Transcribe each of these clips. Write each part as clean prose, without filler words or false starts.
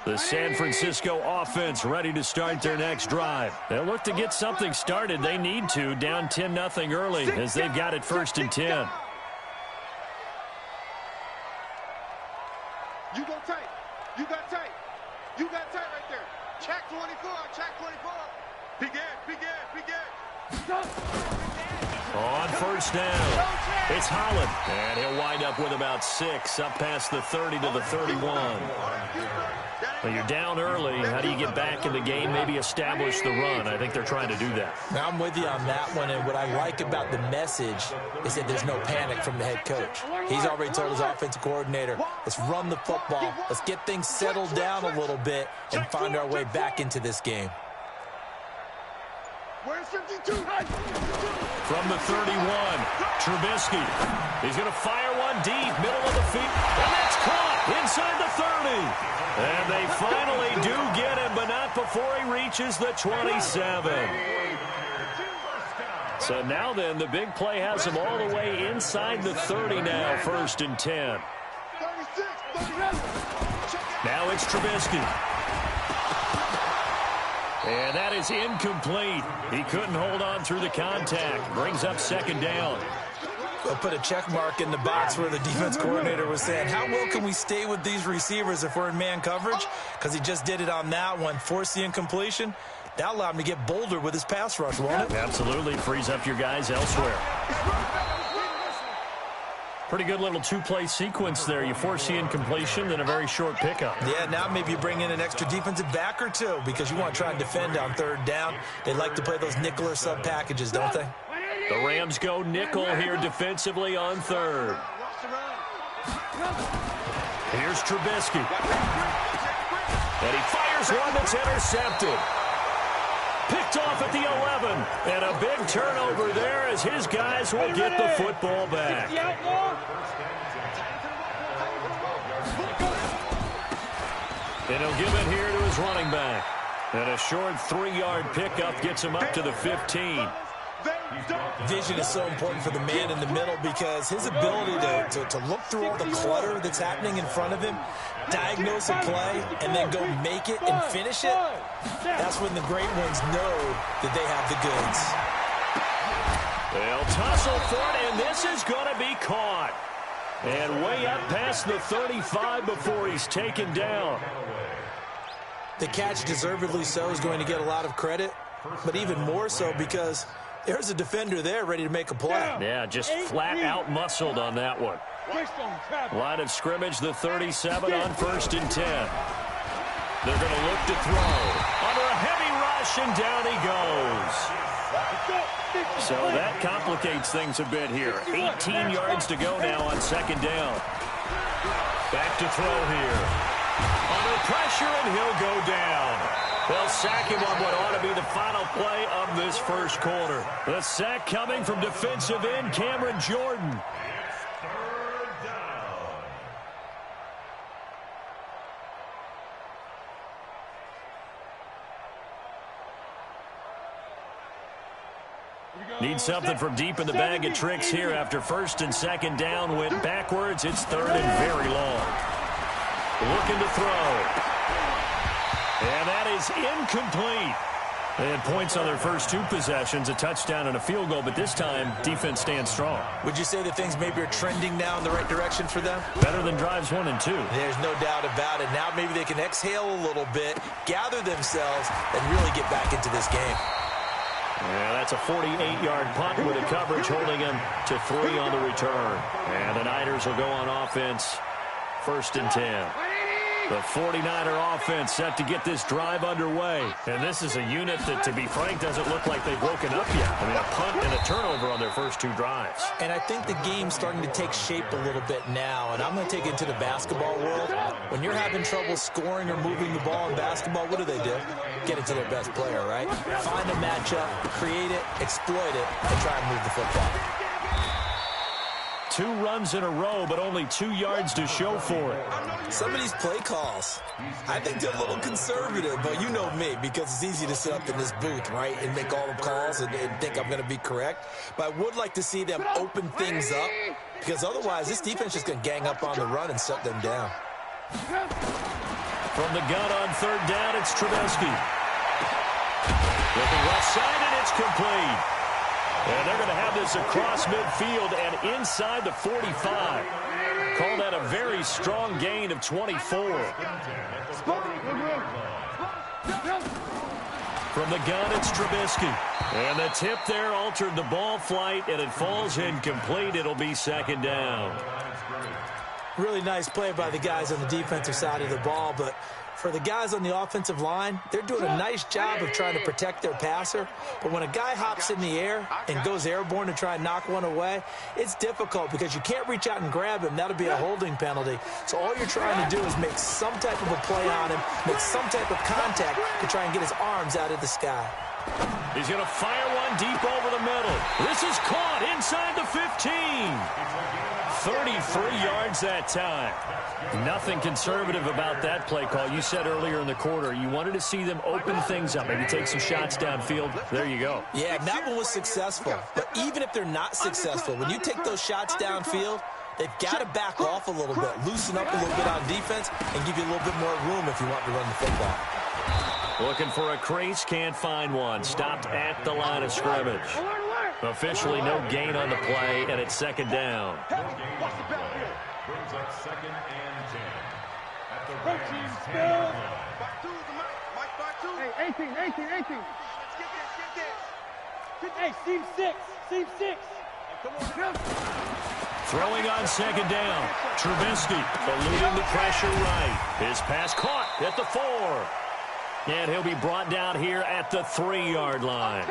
The San Francisco offense ready to start their next drive. They'll look to get something started. They need to, down 10-0 early as they've got it 1st and 10. You go tight. You got tight. You got tight right there. Check 24. Check 24. Begin. On 1st down, it's Holland. And he'll wind up with about 6, up past the 30 to the 31. Well, you're down early. How do you get back in the game, maybe establish the run? I think they're trying to do that. Now, I'm with you on that one, and what I like about the message is that there's no panic from the head coach. He's already told his offensive coordinator, let's run the football, let's get things settled down a little bit and find our way back into this game. Where's 52? From the 31, Trubisky. He's going to fire one deep, middle of the field, and that's caught inside the 30. And they finally do get him, but not before he reaches the 27. So now then, the big play has him all the way inside the 30 now, 1st and 10. Now it's Trubisky. And that is incomplete. He couldn't hold on through the contact. Brings up 2nd down. They'll put a check mark in the box where the defense coordinator was saying, how well can we stay with these receivers if we're in man coverage? Because he just did it on that one, forced the incompletion. That allowed him to get bolder with his pass rush, won't it? Absolutely. Frees up your guys elsewhere. Pretty good little 2-play sequence there. You force the incompletion, then a very short pickup. Yeah, now maybe you bring in an extra defensive back or two because you want to try and defend on 3rd down. They like to play those nickel or sub packages, don't they? The Rams go nickel here defensively on 3rd. Here's Trubisky. And he fires one that's intercepted. Picked off at the 11. And a big turnover there as his guys will get the football back. And he'll give it here to his running back. And a short 3-yard pickup gets him up to the 15. Vision is so important for the man in the middle because his ability to look through all the clutter that's happening in front of him, diagnose a play, and then go make it and finish it, that's when the great ones know that they have the goods. They'll tussle for it, and this is going to be caught. And way up past the 35 before he's taken down. The catch, deservedly so, is going to get a lot of credit, but even more so because there's a defender there ready to make a play. Yeah, just flat out muscled on that one. Line of scrimmage, the 37 on 1st and 10. They're going to look to throw. Under a heavy rush, and down he goes. So that complicates things a bit here. 18 yards to go now on 2nd down. Back to throw here. Under pressure, and he'll go down. They'll sack him on what ought to be the final play of this 1st quarter. The sack coming from defensive end Cameron Jordan. Need something from deep in the bag of tricks here after 1st and 2nd down went backwards. It's 3rd and very long. Looking to throw. And that is incomplete. They had points on their first 2 possessions, a touchdown and a field goal, but this time, defense stands strong. Would you say that things maybe are trending now in the right direction for them? Better than drives 1 and 2. There's no doubt about it. Now maybe they can exhale a little bit, gather themselves, and really get back into this game. Yeah, that's a 48-yard punt with a coverage holding him to 3 on the return. And the Niners will go on offense, 1st and 10. The 49er offense set to get this drive underway. And this is a unit that, to be frank, doesn't look like they've woken up yet. I mean, a punt and a turnover on their first 2 drives. And I think the game's starting to take shape a little bit now. And I'm going to take it to the basketball world. When you're having trouble scoring or moving the ball in basketball, what do? Get it to their best player, right? Find a matchup, create it, exploit it, and try and move the football. 2 runs in a row, but only 2 yards to show for it. Some of these play calls, I think they're a little conservative, but you know me, because it's easy to sit up in this booth, right, and make all the calls and think I'm going to be correct. But I would like to see them open things up, because otherwise this defense is going to gang up on the run and shut them down. From the gun on third down, it's Trubisky. Looking left side, and it's complete. And they're going to have this across midfield and inside the 45. Call that a very strong gain of 24. From the gun, it's Trubisky. And the tip there altered the ball flight, and it falls incomplete. It'll be second down. Really nice play by the guys on the defensive side of the ball, but for the guys on the offensive line, they're doing a nice job of trying to protect their passer. But when a guy hops in the air and goes airborne to try and knock one away, it's difficult because you can't reach out and grab him. That'll be a holding penalty. So all you're trying to do is make some type of a play on him, make some type of contact to try and get his arms out of the sky. He's going to fire one deep over the middle. This is caught inside the 15. 33 yards that time. Nothing conservative about that play call. You said earlier in the quarter you wanted to see them open things up, maybe take some shots downfield. There you go. Yeah, that one was successful. But even if they're not successful, when you take those shots downfield, they've got to back off a little bit, loosen up a little bit on defense, and give you a little bit more room if you want to run the football. Looking for a crease, can't find one. Stopped at the line of scrimmage. Officially no gain on the play, and it's second down. Brings up second and 10. At the Hey, 18. Let's get this. Hey, seam six. Come on. Throwing on second down. Trubisky eluding the pressure right. His pass caught at the 4. And he'll be brought down here at the 3-yard line.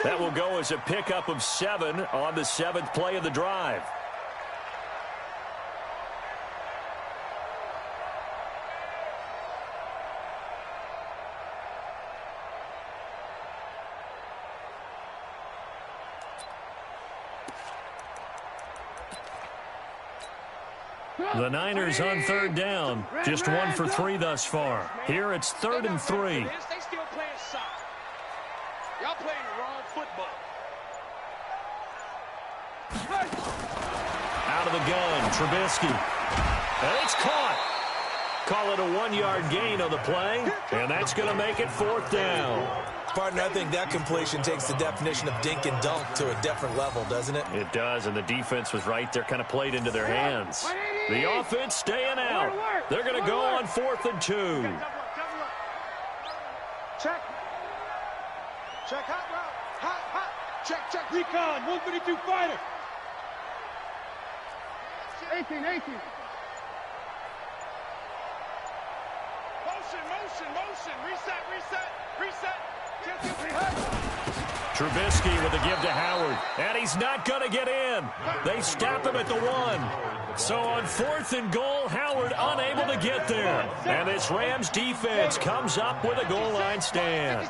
That will go as a pickup of 7 on the 7th play of the drive. The Niners on third down, just 1 for 3 thus far. Here it's 3rd and 3. They still playing soccer. Y'all playing the wrong football. Out of the gun, Trubisky. And it's caught. Call it a 1-yard gain on the play, and that's going to make it 4th down. Partner, I think that completion takes the definition of dink and dunk to a different level, doesn't it? It does, and the defense was right there, kind of played into their hands. The offense staying out. They're going to go on 4th and 2. Check. Hot route. Hot. Check. Recon, 152 fighter. 18. Motion. Reset. Trubisky with a give to Howard, and he's not going to get in. They stop him at the 1. So on 4th and goal, Howard unable to get there. And this Rams defense comes up with a goal line stand.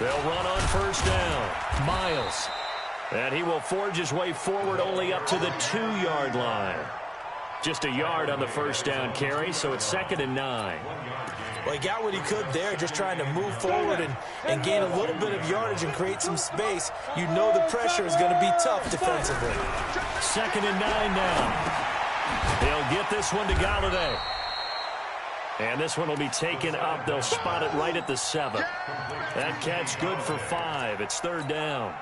They'll run on 1st down. Miles. And he will forge his way forward only up to the 2-yard line. Just a yard on the 1st down carry, so it's 2nd and 9. Well, he got what he could there, just trying to move forward and gain a little bit of yardage and create some space. You know the pressure is going to be tough defensively. 2nd and 9 now. They'll get this one to Galladay. And this one will be taken up. They'll spot it right at the 7. That catch good for 5. It's 3rd down.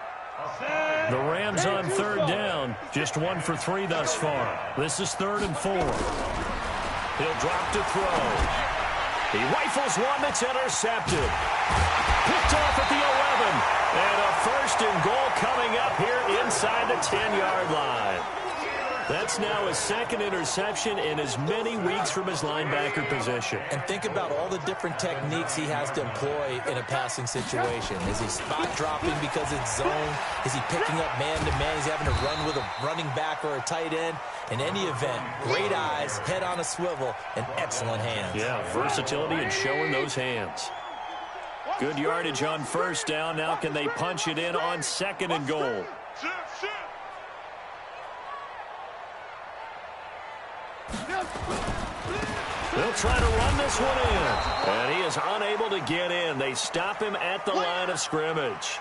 The Rams on 3rd down, just 1 for 3 thus far. This is 3rd and 4. He'll drop to throw. He rifles one that's intercepted. Picked off at the 11. And a 1st and goal coming up here inside the 10-yard line. That's now his 2nd interception in as many weeks from his linebacker position. And think about all the different techniques he has to employ in a passing situation. Is he spot dropping because it's zone? Is he picking up man-to-man? He's having to run with a running back or a tight end. In any event, great eyes, head on a swivel, and excellent hands. Yeah, versatility and showing those hands. Good yardage on 1st down. Now can they punch it in on 2nd and goal? They'll try to run this one in. And he is unable to get in. They stop him at the line of scrimmage.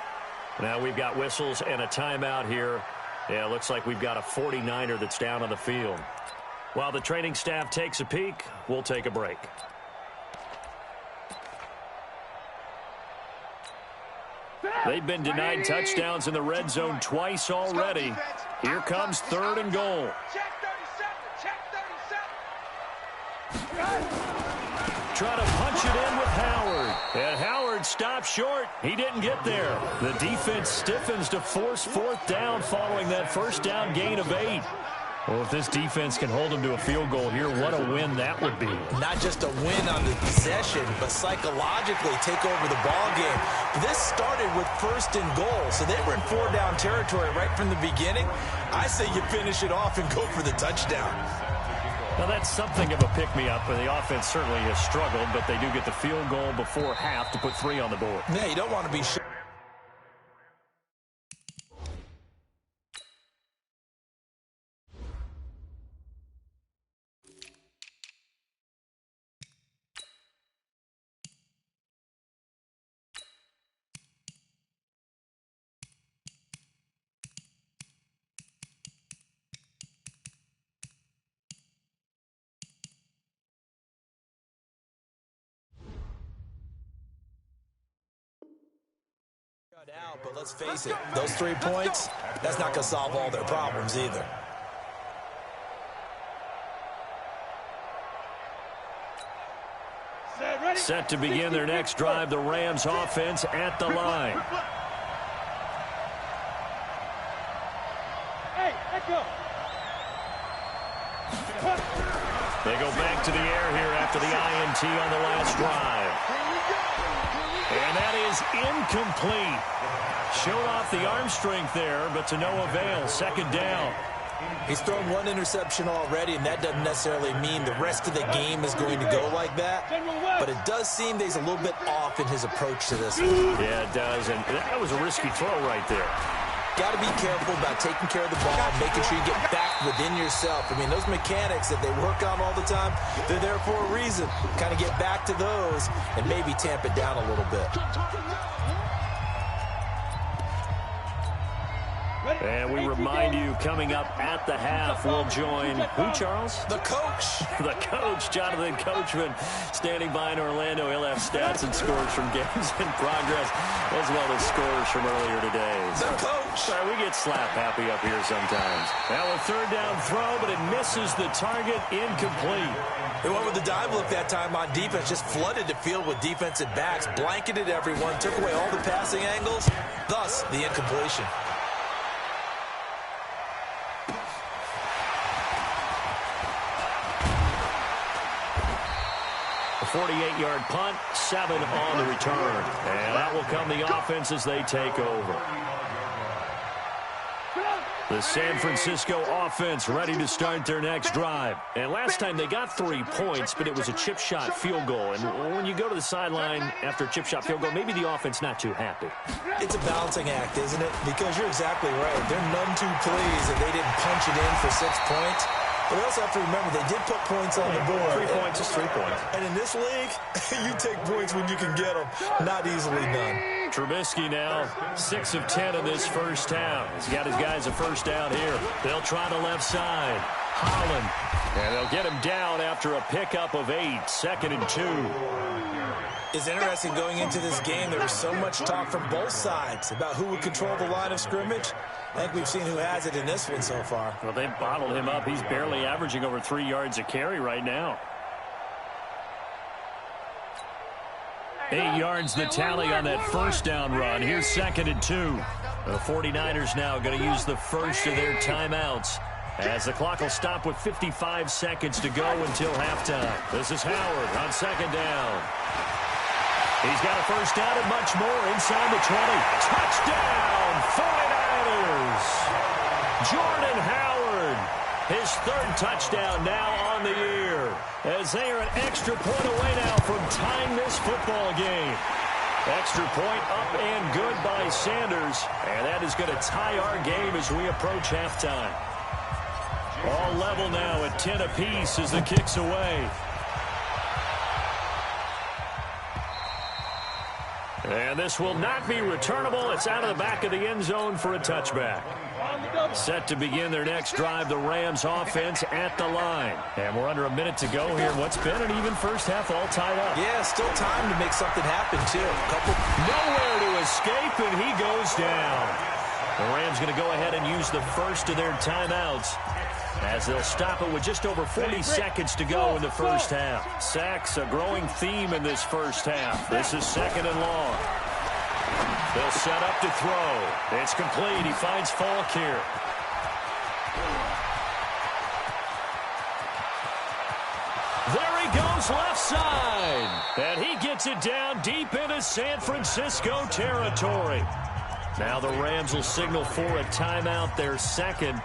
Now we've got whistles and a timeout here. Yeah, it looks like we've got a 49er that's down on the field. While the training staff takes a peek, we'll take a break. They've been denied touchdowns in the red zone twice already. Here comes 3rd and goal. Check 37. Check 37. Try to punch it in with Howard. And Howard stopped short. He didn't get there. The defense stiffens to force 4th down following that first down gain of 8. Well, if this defense can hold them to a field goal here, what a win that would be. Not just a win on the possession, but psychologically take over the ball game. This started with 1st and goal, so they were in 4-down territory right from the beginning. I say you finish it off and go for the touchdown. Now, that's something of a pick-me-up, and the offense certainly has struggled, but they do get the field goal before half to put 3 on the board. Yeah, you don't want to be sure. Out, but let's face it, those 3 points, that's not going to solve all their problems either. Set to begin their next drive, the Rams offense at the line. Hey, let go. They go back to the air here after the INT on the last drive. And that is incomplete. Showed off the arm strength there, but to no avail. 2nd down. He's thrown 1 interception already, and that doesn't necessarily mean the rest of the game is going to go like that. But it does seem that he's a little bit off in his approach to this one. Yeah, it does, and that was a risky throw right there. Got to be careful about taking care of the ball, making sure you get back within yourself. I mean, those mechanics that they work on all the time, they're there for a reason. Kind of get back to those and maybe tamp it down a little bit. And we remind you, coming up at the half, we'll join who, Charles? The coach. The coach, Jonathan Coachman, standing by in Orlando. He'll have stats and scores from games in progress, as well as scores from earlier today. The coach. Sorry, we get slap happy up here sometimes. Now a 3rd down throw, but it misses the target, incomplete. They went with the dive look that time on defense, just flooded the field with defensive backs, blanketed everyone, took away all the passing angles, thus the incompletion. A 48-yard punt, 7 on the return. And that will come the offense as they take over. The San Francisco offense ready to start their next drive. And last time they got 3 points, but it was a chip shot field goal. And when you go to the sideline after a chip shot field goal, maybe the offense not too happy. It's a balancing act, isn't it? Because you're exactly right. They're none too pleased that they didn't punch it in for 6 points. But we also have to remember they did put points on the board. 3 points is 3 points. And in this league, you take points when you can get them. Not easily done. Trubisky now 6 of 10 in this first half. He's got his guys a first down here. They'll try the left side. Holland. And they'll get him down after a pickup of 8. 2nd and 2. It's interesting going into this game. There was so much talk from both sides about who would control the line of scrimmage. I think we've seen who has it in this one so far. Well, they've bottled him up. He's barely averaging over 3 yards a carry right now. 8 yards the tally on that first down run. Here's 2nd and 2. The 49ers now going to use the first of their timeouts, as the clock will stop with 55 seconds to go until halftime. This is Howard on 2nd down. He's got a first down and much more inside the 20. Touchdown, 49ers! Jordan Howard, his 3rd touchdown now on the year, as they are an extra point away now from tying this football game. Extra point up and good by Sanders, and that is going to tie our game as we approach halftime. All level now at 10 apiece as the kick's away. And this will not be returnable. It's out of the back of the end zone for a touchback. Set to begin their next drive, the Rams offense at the line. And we're under a minute to go here. What's been an even first half, all tied up. Yeah, still time to make something happen, too. Nowhere to escape, and he goes down. The Rams going to go ahead and use the first of their timeouts, as they'll stop it with just over 40 seconds to go in the first half. Sacks, a growing theme in this first half. This is 2nd and long. They'll set up to throw. It's complete. He finds Falk here. There he goes left side. And he gets it down deep into San Francisco territory. Now the Rams will signal for a timeout, their second,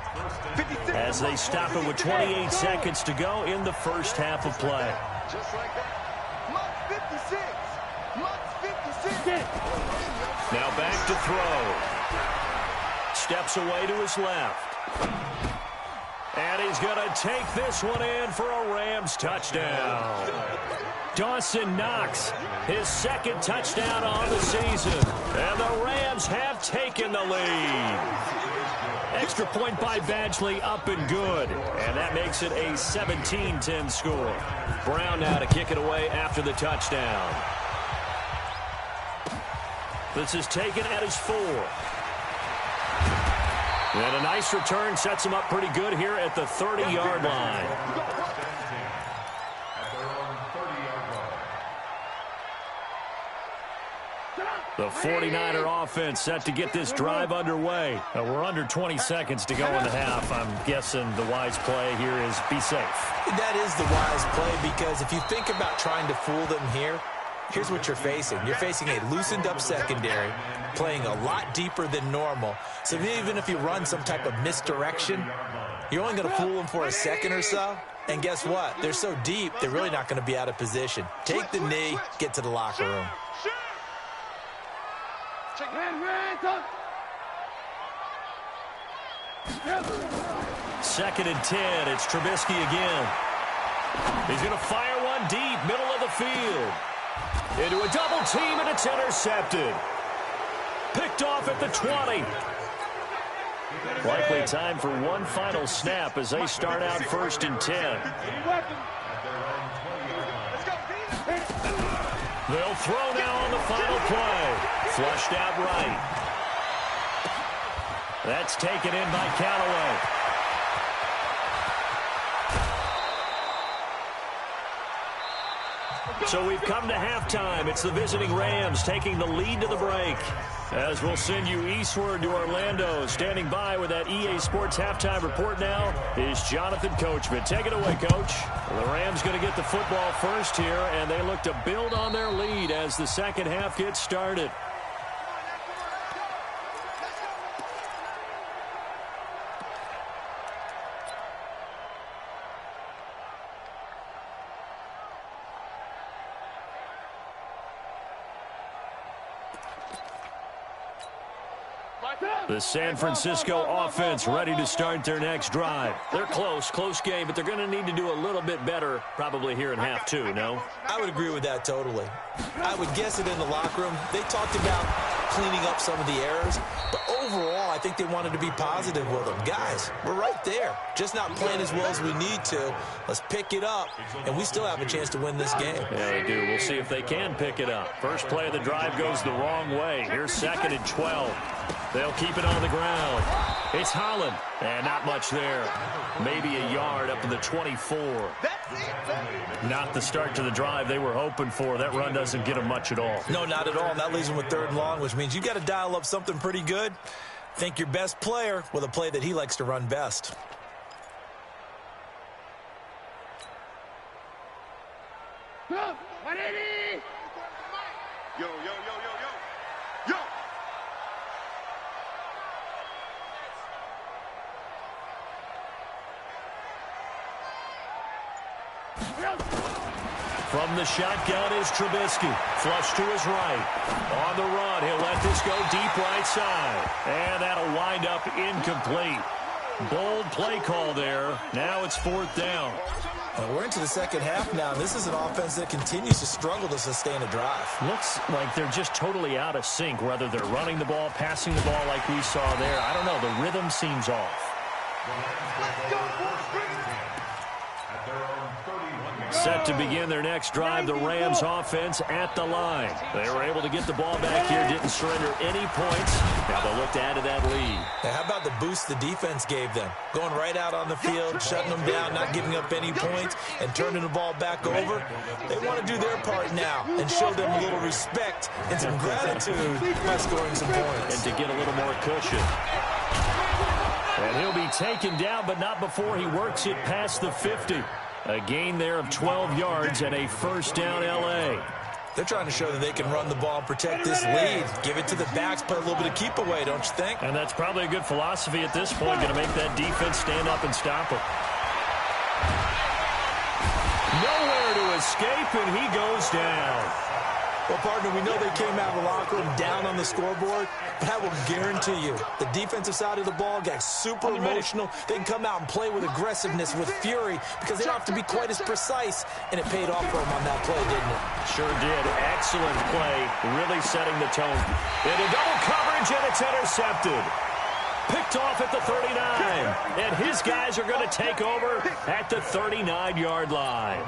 as they stop it with 28 seconds to go in the first half of play. Just like that. Mark 56. Mark 56. Now back to throw. Steps away to his left. And he's going to take this one in for a Rams touchdown. Dawson Knox, his second touchdown on the season. And the Rams have taken the lead. Extra point by Badgley, up and good. And that makes it a 17-10 score. Brown now to kick it away after the touchdown. This is taken at his 4. And a nice return sets him up pretty good here at the 30-yard line. The 49er offense set to get this drive underway. We're under 20 seconds to go in the half. I'm guessing the wise play here is be safe. That is the wise play, because if you think about trying to fool them here, here's what you're facing. You're facing a loosened-up secondary, playing a lot deeper than normal. So even if you run some type of misdirection, you're only going to fool them for a second or so. And guess what? They're so deep, they're really not going to be out of position. Take the knee, get to the locker room. 2nd and 10. It's Trubisky again. He's going to fire one deep, middle of the field. Into a double team, and it's intercepted. Picked off at the 20. Likely time for one final snap as they start out 1st and 10. They'll throw now on the final play. Flushed out right. That's taken in by Callaway. So we've come to halftime. It's the visiting Rams taking the lead to the break. As we'll send you eastward to Orlando. Standing by with that EA Sports halftime report now is Jonathan Coachman. Take it away, Coach. Well, the Rams going to get the football first here, and they look to build on their lead as the second half gets started. The San Francisco offense ready to start their next drive. They're close game, but they're going to need to do a little bit better probably here in half 2, no? I would agree with that totally. I would guess it in the locker room. They talked about cleaning up some of the errors, but overall, I think they wanted to be positive with them. Guys, we're right there. Just not playing as well as we need to. Let's pick it up, and we still have a chance to win this game. Yeah, they do. We'll see if they can pick it up. First play of the drive goes the wrong way. Here's 2nd and 12. They'll keep it on the ground. It's Holland. And not much there. Maybe a yard up to the 24. Not the start to the drive they were hoping for. That run doesn't get them much at all. No, not at all. And that leaves them with 3rd and long, which means you've got to dial up something pretty good. Think your best player with a play that he likes to run best. Yo. From the shotgun is Trubisky. Flush to his right. On the run, he'll let this go deep right side. And that'll wind up incomplete. Bold play call there. Now it's 4th down. We're into the second half now. This is an offense that continues to struggle to sustain a drive. Looks like they're just totally out of sync, whether they're running the ball, passing the ball like we saw there. I don't know. The rhythm seems off. Set to begin their next drive, the Rams offense at the line. They were able to get the ball back here, didn't surrender any points. Now they'll look to add to that lead. Now, how about the boost the defense gave them? Going right out on the field, shutting them down, not giving up any points, and turning the ball back over. They want to do their part now and show them a little respect and some gratitude by scoring some points. And to get a little more cushion. And he'll be taken down, but not before he works it past the 50. A gain there of 12 yards and a 1st down L.A. They're trying to show that they can run the ball and protect this lead. Give it to the backs, play a little bit of keep away, don't you think? And that's probably a good philosophy at this point, going to make that defense stand up and stop them. Nowhere to escape, and he goes down. Well, partner, we know they came out of the locker room down on the scoreboard, but I will guarantee you the defensive side of the ball got super emotional. They can come out and play with aggressiveness, with fury, because they don't have to be quite as precise, and it paid off for them on that play, didn't it? Sure did. Excellent play, really setting the tone. Into double coverage, and it's intercepted. Picked off at the 39, and his guys are going to take over at the 39-yard line.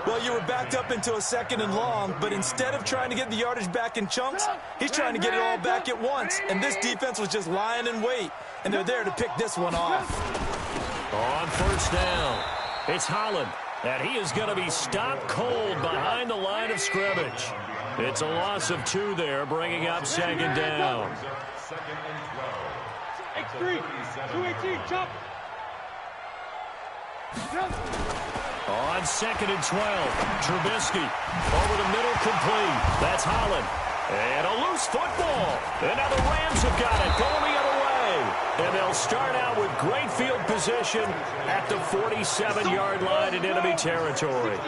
Well, you were backed up into a 2nd and long, but instead of trying to get the yardage back in chunks, he's trying to get it all back at once. And this defense was just lying in wait, and they're there to pick this one off. On 1st down, it's Holland, and he is going to be stopped cold behind the line of scrimmage. It's a loss of 2 there, bringing up 2nd down. X3, 218, chop. On 2nd and 12, Trubisky over the middle, complete. That's Holland. And a loose football. And now the Rams have got it, going the other way. And they'll start out with great field position at the 47-yard line in enemy territory.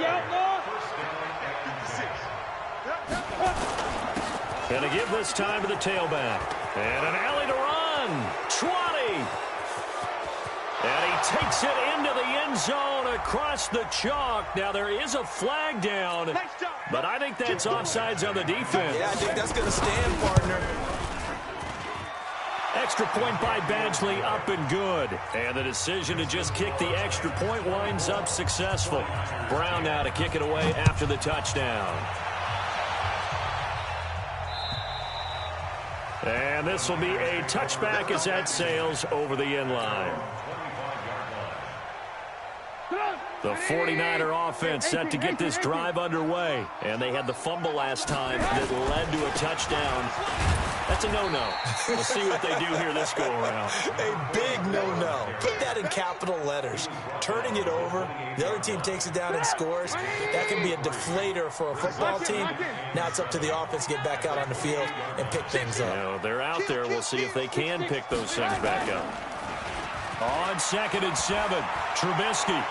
Going to give this time to the tailback. And an alley to run. 20. And he takes it into the end zone across the chalk. Now, there is a flag down, but I think that's offsides on the defense. Yeah, I think that's going to stand, partner. Extra point by Badgley, up and good. And the decision to just kick the extra point winds up successful. Brown now to kick it away after the touchdown. And this will be a touchback as that sails over the end line. The 49er offense set to get this drive underway. And they had the fumble last time that led to a touchdown. That's a no-no. We'll see what they do here this go-around. A big no-no. Put that in capital letters. Turning it over, the other team takes it down and scores. That can be a deflator for a football team. Now it's up to the offense to get back out on the field and pick things up. You know, they're out there. We'll see if they can pick those things back up. On 2nd and 7, Trubisky.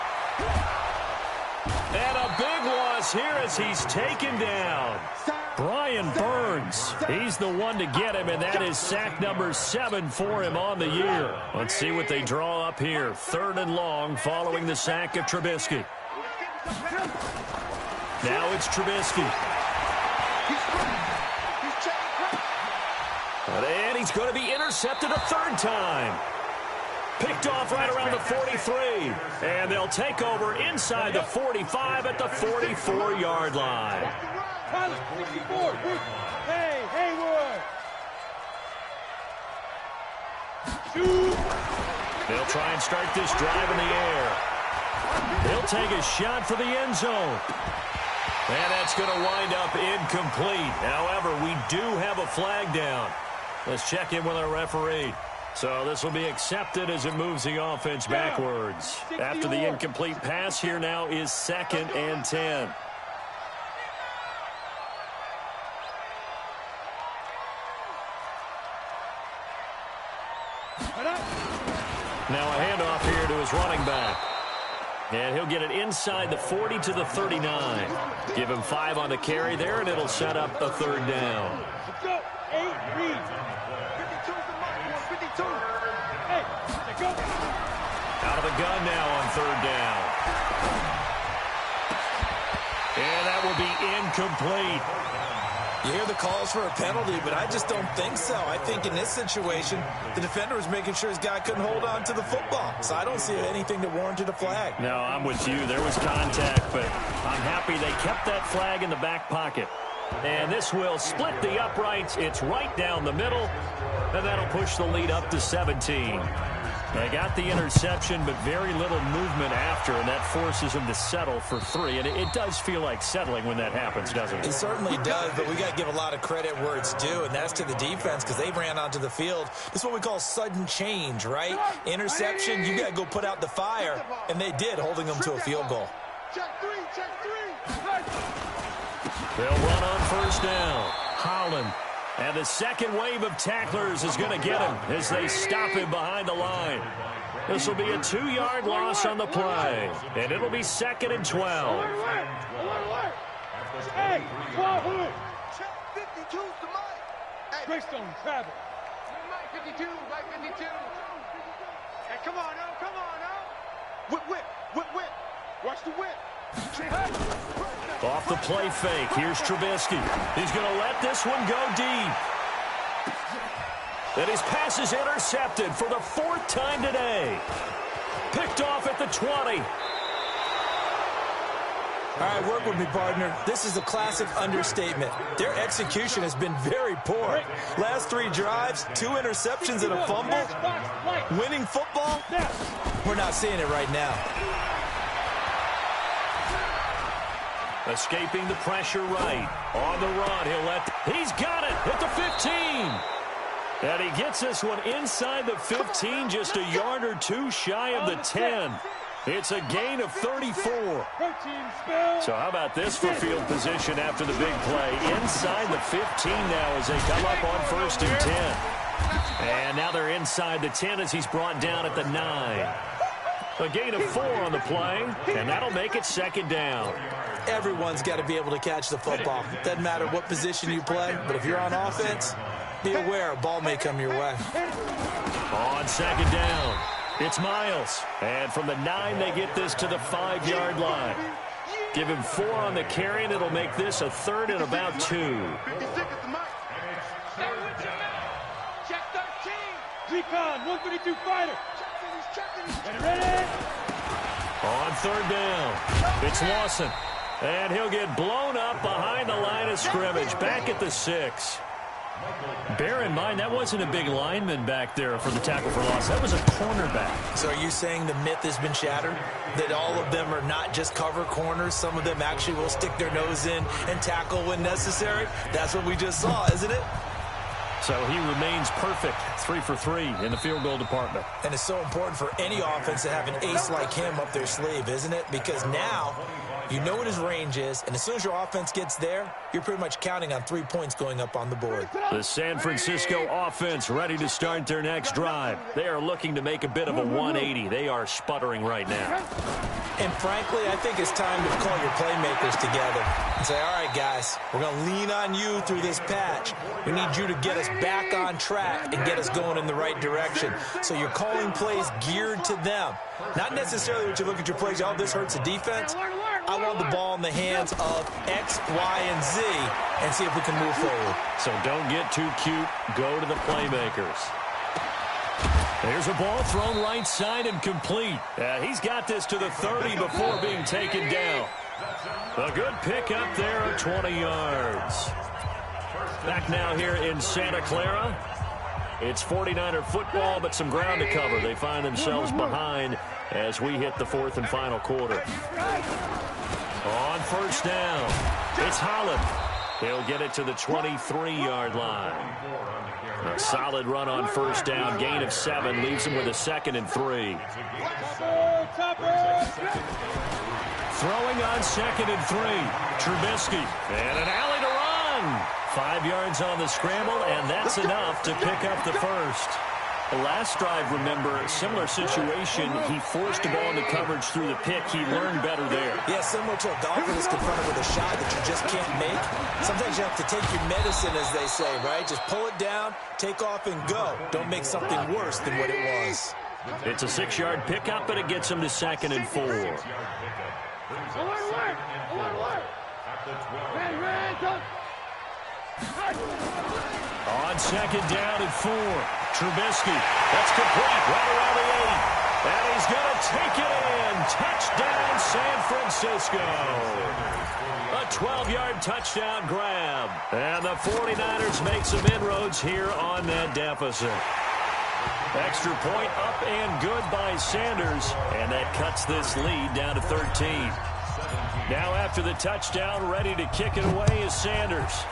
And a big loss here as he's taken down. Brian Burns, he's the one to get him, and that is sack number 7 for him on the year. Let's see what they draw up here. 3rd and long following the sack of Trubisky. Now it's Trubisky. And he's going to be intercepted a 3rd time. Picked off right around the 43. And they'll take over inside the 45 at the 44-yard line. Hey, Haywood. Shoot. They'll try and start this drive in the air. He'll take a shot for the end zone. And that's going to wind up incomplete. However, we do have a flag down. Let's check in with our referee. So this will be accepted as it moves the offense backwards. After the incomplete pass, here now is 2nd and 10. Now a handoff here to his running back. And he'll get it inside the 40 to the 39. Give him 5 on the carry there, and it'll set up a 3rd down. Let's go. 8 reads. 52's the mark. 52. Hey, let's go. Out of the gun now on third down. And that will be incomplete. You hear the calls for a penalty, but I just don't think so. I think in this situation, the defender was making sure his guy couldn't hold on to the football. So I don't see anything that warranted a flag. No, I'm with you. There was contact, but I'm happy they kept that flag in the back pocket. And this will split the uprights. It's right down the middle, and that'll push the lead up to 17. They got the interception, but very little movement after, and that forces them to settle for 3. And it does feel like settling when that happens, doesn't it? It certainly does, but we got to give a lot of credit where it's due, and that's to the defense because they ran onto the field. This is what we call sudden change, right? Interception, you got to go put out the fire, and they did, holding them to a field goal. Check three. They'll run on first down. Holland. And the second wave of tacklers is going to get him as they stop him behind the line. This will be a 2-yard loss on the play. And it'll be 2nd and 12. Hey, 12. Check 52's the mic. Greystone, travel. Mike 52, Mike 52. Hey, come on now. Whip. Watch the whip. Off the play fake. Here's Trubisky. He's going to let this one go deep. And his pass is intercepted for the 4th time today. Picked off at the 20. All right, work with me, partner. This is a classic understatement. Their execution has been very poor. Last 3 drives, 2 interceptions and a fumble. Winning football? We're not seeing it right now. Escaping the pressure right. On the run, he's got it at the 15. And he gets this one inside the 15, just a yard or 2 shy of the 10. It's a gain of 34. So how about this for field position after the big play? Inside the 15 now as they come up on 1st and 10. And now they're inside the 10 as he's brought down at the 9. A gain of 4 on the play, and that'll make it 2nd down. Everyone's got to be able to catch the football. Doesn't matter what position you play, but if you're on offense, be aware a ball may come your way. On 2nd down, it's Miles. And from the 9, they get this to the 5-yard line. Give him 4 on the carry, and it'll make this a 3rd and about 2. Check 13. Recon, 132 fighter. Ready? On 3rd down, it's Lawson. And he'll get blown up behind the line of scrimmage, back at the 6. Bear in mind, that wasn't a big lineman back there for the tackle for loss. That was a cornerback. So are you saying the myth has been shattered? That all of them are not just cover corners? Some of them actually will stick their nose in and tackle when necessary? That's what we just saw, isn't it? So he remains perfect, 3 for 3 in the field goal department. And it's so important for any offense to have an ace like him up their sleeve, isn't it? Because now you know what his range is, and as soon as your offense gets there, you're pretty much counting on 3 points going up on the board. The San Francisco offense ready to start their next drive. They are looking to make a bit of a 180. They are sputtering right now. And frankly, I think it's time to call your playmakers together and say, all right, guys, we're going to lean on you through this patch. We need you to get us back on track and get us going in the right direction. So you're calling plays geared to them. Not necessarily when you look at your plays, oh, this hurts the defense. I want the ball in the hands of X, Y, and Z and see if we can move forward. So don't get too cute. Go to the playmakers. There's a ball thrown right side and complete. He's got this to the 30 before being taken down. A good pick up there of 20 yards. Back now here in Santa Clara. It's 49er football, but some ground to cover. They find themselves behind as we hit the 4th and final quarter. On 1st down, it's Holland. He'll get it to the 23-yard line. A solid run on 1st down, gain of 7, leaves him with a 2nd and 3. Throwing on 2nd and 3, Trubisky, and an alley to run. 5 yards on the scramble, and that's enough to pick up the 1st. The last drive, remember, similar situation. He forced the ball into coverage through the pick. He learned better there. Yeah, similar to a golfer that's confronted with a shot that you just can't make. Sometimes you have to take your medicine, as they say, right? Just pull it down, take off, and go. Don't make something worse than what it was. It's a 6-yard pickup, but it gets him to 2nd and 4. On 2nd down and 4. Trubisky. That's complete right around the 8. And he's going to take it in. Touchdown, San Francisco. A 12-yard touchdown grab. And the 49ers make some inroads here on that deficit. Extra point up and good by Sanders. And that cuts this lead down to 13. Now after the touchdown, ready to kick it away is Sanders.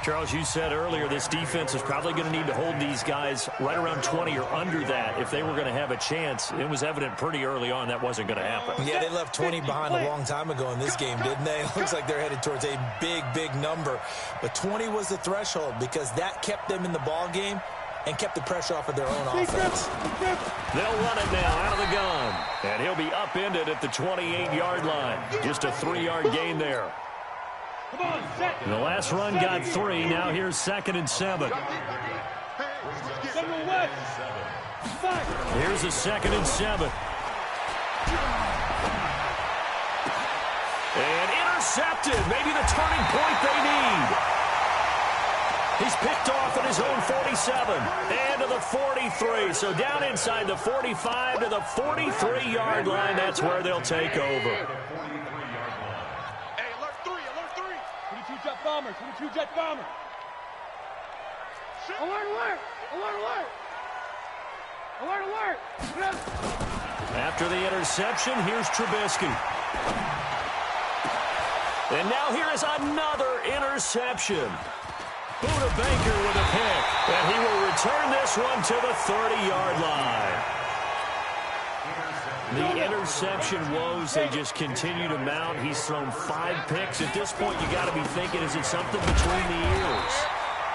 Charles, you said earlier this defense is probably going to need to hold these guys right around 20 or under that if they were going to have a chance. It was evident pretty early on that wasn't going to happen. Yeah, they left 20 behind a long time ago in this game, didn't they? It looks like they're headed towards a big, big number. But 20 was the threshold because that kept them in the ball game and kept the pressure off of their own offense. They'll run it now out of the gun. And he'll be upended at the 28-yard line. Just a 3-yard gain there. The last run got 3. Now here's 2nd and 7. Here's a 2nd and 7. And intercepted. Maybe the turning point they need. He's picked off at his own 47 and to the 43. So down inside the 45 to the 43-yard line. That's where they'll take over. Jet bomber, 22 jet bomber. Alert, alert, alert, alert. Alert, alert. After the interception, here's Trubisky. And now here is another interception. Buda Baker with a pick. And he will return this one to the 30-yard line. The interception woes, they just continue to mount. He's thrown 5 picks. At this point, you got to be thinking, is it something between the ears?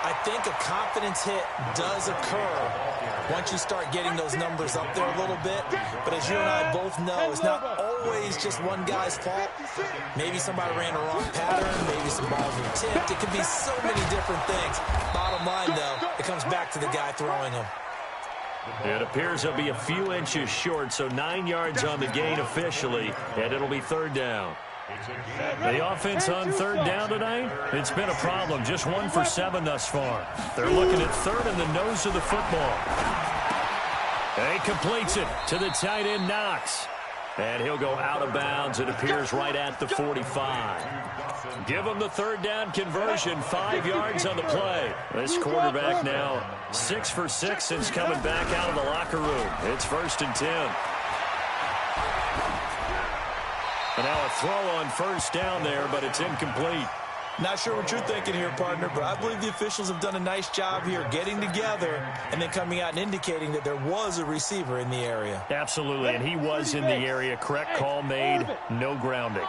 I think a confidence hit does occur once you start getting those numbers up there a little bit. But as you and I both know, it's not always just one guy's fault. Maybe somebody ran a wrong pattern. Maybe some balls were tipped. It could be so many different things. Bottom line, though, it comes back to the guy throwing them. It appears he'll be a few inches short, so 9 yards on the gain officially, and it'll be 3rd down. The offense on 3rd down tonight, it's been a problem. Just 1 for 7 thus far. They're looking at 3rd in the nose of the football. And he completes it to the tight end, Knox. And he'll go out of bounds. It appears right at the 45. Give him the 3rd down conversion. 5 yards on the play. This quarterback now 6 for 6 since coming back out of the locker room. It's 1st and 10. And now a throw on 1st down there, but it's incomplete. Not sure what you're thinking here, partner, but I believe the officials have done a nice job here getting together and then coming out and indicating that there was a receiver in the area. Absolutely, and he was in the area. Correct call made, no grounding.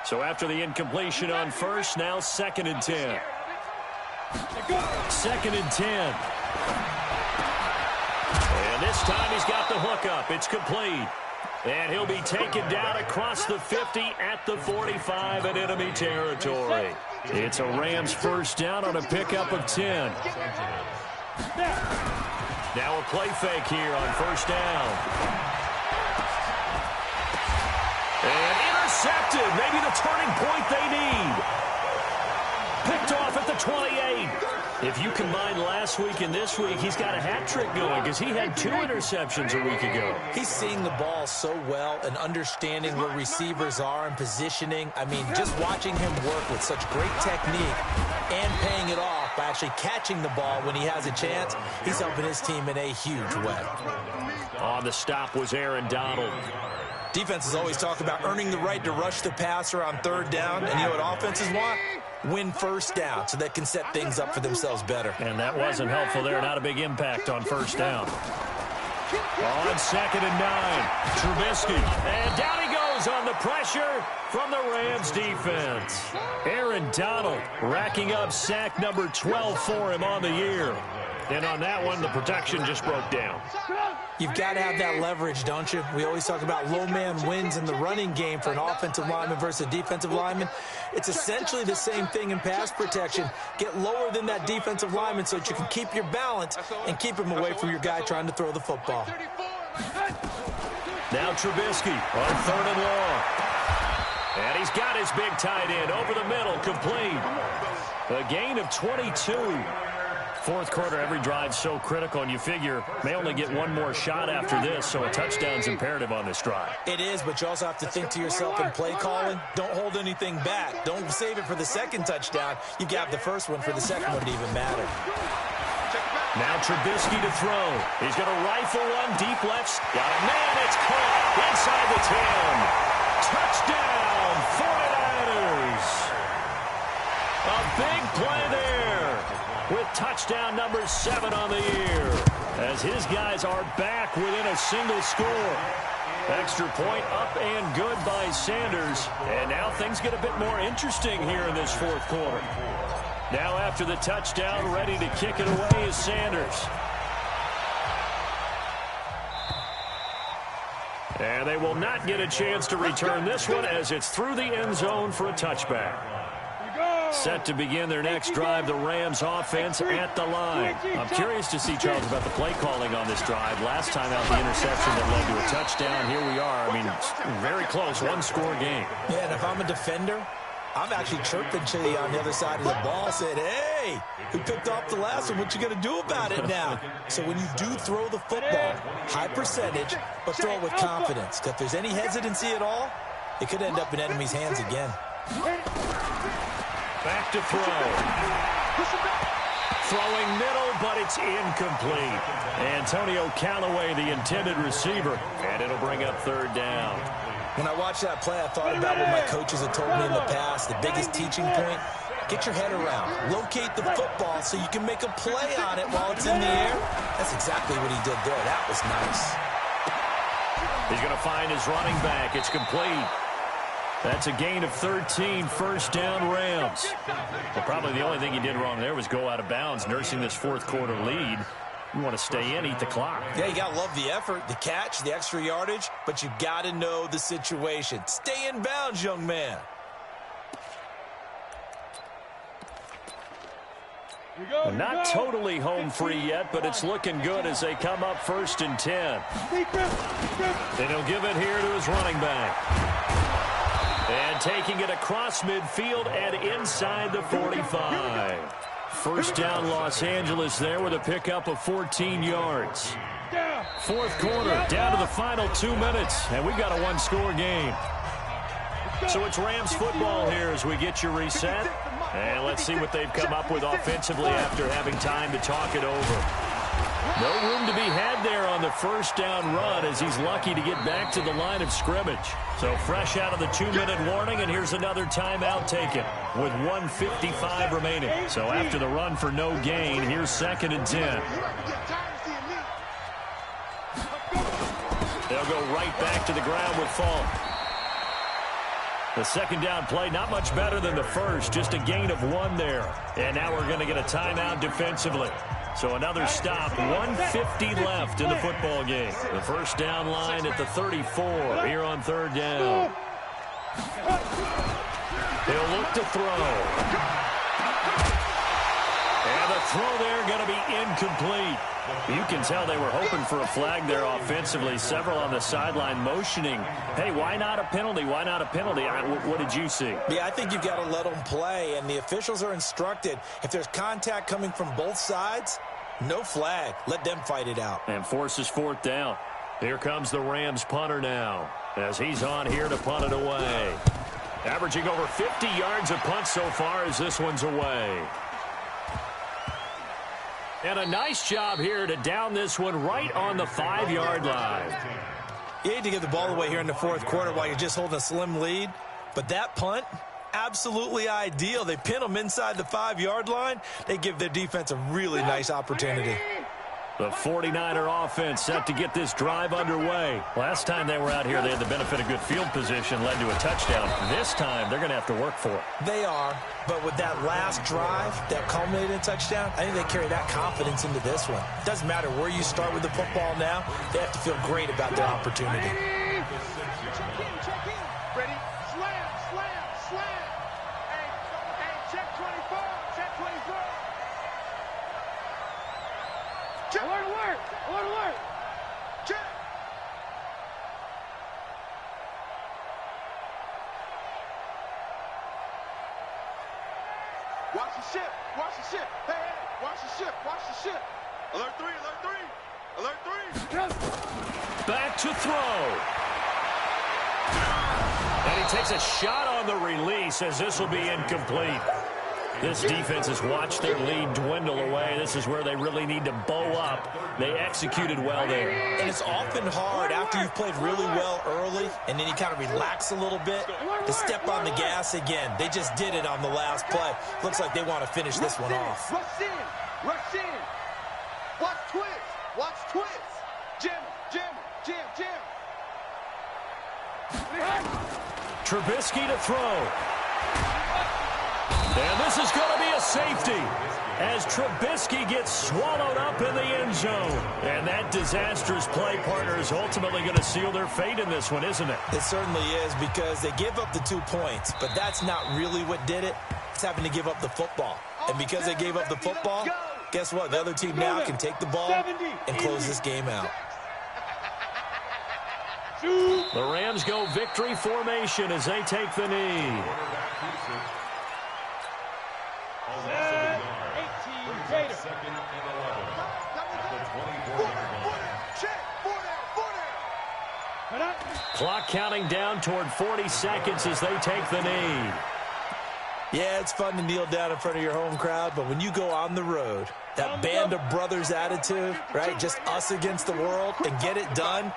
So after the incompletion on 1st, now 2nd and 10. 2nd and 10. And this time he's got the hookup. It's complete. And he'll be taken down across the 50 at the 45 in enemy territory. It's a Rams 1st down on a pickup of 10. Now a play fake here on 1st down. And intercepted. Maybe the turning point they need. Picked off at the 28. If you combine last week and this week, he's got a hat trick going because he had 2 interceptions a week ago. He's seeing the ball so well and understanding where receivers are and positioning. I mean, just watching him work with such great technique and paying it off by actually catching the ball when he has a chance, he's helping his team in a huge way. On the stop was Aaron Donald. Defenses always talk about earning the right to rush the passer on 3rd down, and you know what offenses want? Win 1st down so they can set things up for themselves better. And that wasn't helpful there. Not a big impact on 1st down. On 2nd and 9, Trubisky. And down he goes on the pressure from the Rams defense. Aaron Donald racking up sack number 12 for him on the year. And on that one, the protection just broke down. You've got to have that leverage, don't you? We always talk about low man wins in the running game for an offensive lineman versus a defensive lineman. It's essentially the same thing in pass protection. Get lower than that defensive lineman so that you can keep your balance and keep him away from your guy trying to throw the football. Now Trubisky on 3rd and long. And he's got his big tight end over the middle, complete. A gain of 22. Fourth quarter, every drive so critical, and you figure may only get one more shot after this, so a touchdown's imperative on this drive. It is, but you also have to think to yourself in play calling, don't hold anything back. Don't save it for the second touchdown. You got the first one for the second one to even matter. Now Trubisky to throw. He's going to rifle one deep left. Got a man. It's caught inside the 10. Touchdown, 49ers. A big play there with touchdown number 7 on the year as his guys are back within a single score. Extra point up and good by Sanders. And now things get a bit more interesting here in this fourth quarter. Now after the touchdown, ready to kick it away is Sanders. And they will not get a chance to return this one as it's through the end zone for a touchback. Set to begin their next drive, the Rams offense at the line. I'm curious to see, Charles, about the play calling on this drive. Last time out, the interception that led to a touchdown. Here we are. I mean, very close, one-score game. Yeah, and if I'm a defender, I'm actually chirping to you on the other side of the ball, saying, hey, who picked off the last one? What you going to do about it now? So when you do throw the football, high percentage, but throw it with confidence. If there's any hesitancy at all, it could end up in enemy's hands again. Back to throw. Throwing middle, but it's incomplete. Antonio Callaway, the intended receiver, and it'll bring up 3rd down. When I watched that play, I thought about what my coaches had told me in the past. The biggest teaching point, get your head around. Locate the football so you can make a play on it while it's in the air. That's exactly what he did there. That was nice. He's going to find his running back. It's complete. That's a gain of 13, 1st down Rams. Well, probably the only thing he did wrong there was go out of bounds, nursing this fourth quarter lead. You want to stay in, eat the clock. Yeah, you got to love the effort, the catch, the extra yardage, but you got to know the situation. Stay in bounds, young man. Well, not totally home free yet, but it's looking good as they come up 1st and 10. And he'll give it here to his running back. And taking it across midfield and inside the 45. 1st down Los Angeles there with a pickup of 14 yards. Fourth quarter, down to the final 2 minutes, and we've got a one-score game. So it's Rams football here as we get you reset. And let's see what they've come up with offensively after having time to talk it over. No room to be had there on the 1st down run as he's lucky to get back to the line of scrimmage. So fresh out of the 2-minute warning, and here's another timeout taken with 1:55 remaining. So after the run for no gain, here's 2nd and 10. They'll go right back to the ground with Falk. The 2nd down play, not much better than the first, just a gain of 1 there. And now we're going to get a timeout defensively. So another stop, 1:50 left in the football game. The 1st down line at the 34 here on 3rd down. He'll look to throw. And the throw there going to be incomplete. You can tell they were hoping for a flag there offensively. Several on the sideline motioning, hey, why not a penalty? Why not a penalty? What did you see? Yeah, I think you've got to let them play, and the officials are instructed. If there's contact coming from both sides, no flag. Let them fight it out. And forces 4th down. Here comes the Rams punter now as he's on here to punt it away. Averaging over 50 yards a punt so far as this one's away. And a nice job here to down this one right on the 5-yard line. You hate to give the ball away here in the fourth quarter while you're just holding a slim lead, but that punt, absolutely ideal. They pin them inside the 5-yard line. They give their defense a really nice opportunity. The 49er offense set to get this drive underway. Last time they were out here, they had the benefit of good field position, led to a touchdown. This time, they're going to have to work for it. They are, but with that last drive that culminated in a touchdown, I think they carry that confidence into this one. It doesn't matter where you start with the football now. They have to feel great about their opportunity. Ready? Slam, slam, slam. Hey, check 24, check 24. Alert, alert, alert, alert. Check. Watch the ship, watch the ship. Hey, hey, watch the ship, watch the ship. Alert 3, alert 3, alert 3. Back to throw. And he takes a shot on the release as this will be incomplete. This defense has watched their lead dwindle away. This is where they really need to bow up. They executed well there. And it's often hard after you've played really well early and then you kind of relax a little bit to step on the gas again. They just did it on the last play. Looks like they want to finish this one off. Rush in, rush in. Watch twist, watch twist. Jam, jam, jam, jam. Trubisky to throw. And this is going to be a safety as Trubisky gets swallowed up in the end zone. And that disastrous play partner is ultimately going to seal their fate in this one, isn't it? It certainly is, because they give up the 2 points, but that's not really what did it. It's having to give up the football. And because they gave up the football, guess what? The other team now can take the ball and close this game out. The Rams go victory formation as they take the knee. 18 Gator. Second and 11. At the 24-yard line. Clock counting down toward 40 seconds as they take the knee. Yeah, it's fun to kneel down in front of your home crowd, but when you go on the road, that band of brothers attitude, right, just us against the world, and get it done,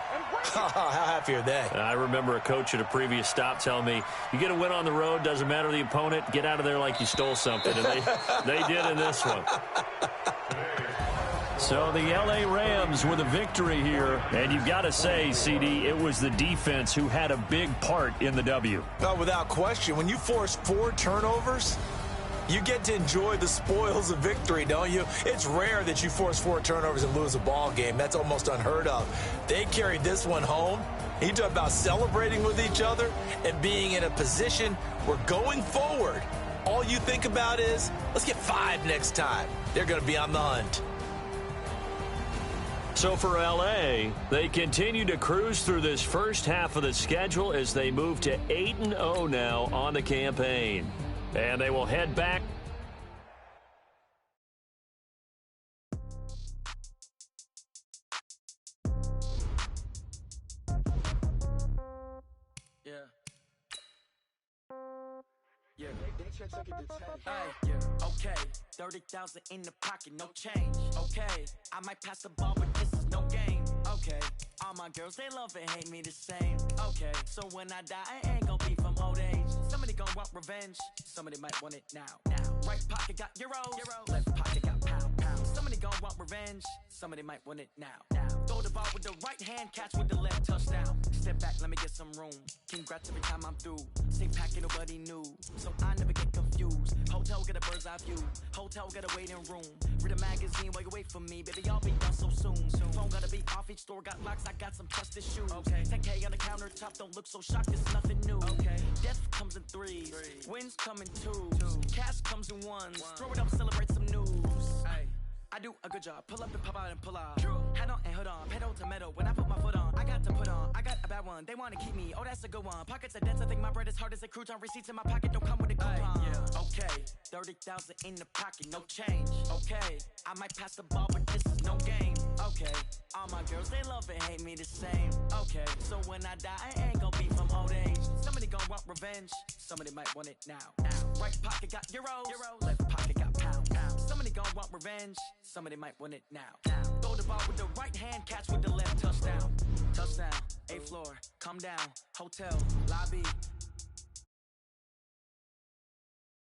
how happy are they? I remember a coach at a previous stop telling me, you get a win on the road, doesn't matter the opponent, get out of there like you stole something. And they did in this one. So the L.A. Rams with a victory here. And you've got to say, CD, it was the defense who had a big part in the W. Without question, when you force 4 turnovers, you get to enjoy the spoils of victory, don't you? It's rare that you force 4 turnovers and lose a ball game. That's almost unheard of. They carried this one home. You talk about celebrating with each other and being in a position where going forward, all you think about is, let's get 5 next time. They're going to be on the hunt. So for L.A., they continue to cruise through this first half of the schedule as they move to 8-0 now on the campaign. And they will head back. Yeah. Okay. 30,000 in the pocket, no change. Okay. I might pass the ball, but this is no game. Okay. All my girls, they love and hate me the same. Okay. So when I die, I ain't gonna be from old age. Somebody gonna want revenge. Somebody might want it now. Right pocket got euros. Left pocket got pound. Somebody gonna want revenge. Somebody might want it now. Throw the ball with the right hand, catch with the left, touchdown. Step back, let me get some room. Congrats every time I'm through. Same packet, nobody knew. So I never get confused. Hotel get a bird's eye view. Hotel get a waiting room. Read a magazine while you wait for me. Baby, I'll be done so soon. Phone gotta be off, each store got locks. I got some trusted shoes. Okay. 10K on the countertop, don't look so shocked, it's nothing new. Okay. Death comes in threes. Wins come in twos. Cash comes in ones. Throw it up, celebrate some news. I do a good job. Pull up and pop out and pull out. Head on and hood on. Pedal to metal. When I put my foot on, I got to put on. I got a bad one. They want to keep me. Oh, that's a good one. Pockets are dense. I think my bread is hard as a crouton. Receipts in my pocket don't come with a coupon. Okay. 30,000 in the pocket. No change. Okay. I might pass the ball, but this is no game. Okay. All my girls, they love and hate me the same. Okay. So when I die, I ain't gonna be from old age. Somebody gonna want revenge. Somebody might want it now. Right pocket got euros. Left pocket got pound. Somebody gonna want revenge. Somebody might want it now. Throw the ball with the right hand, catch with the left, touchdown. Touchdown, 8th floor, come down. Hotel, lobby,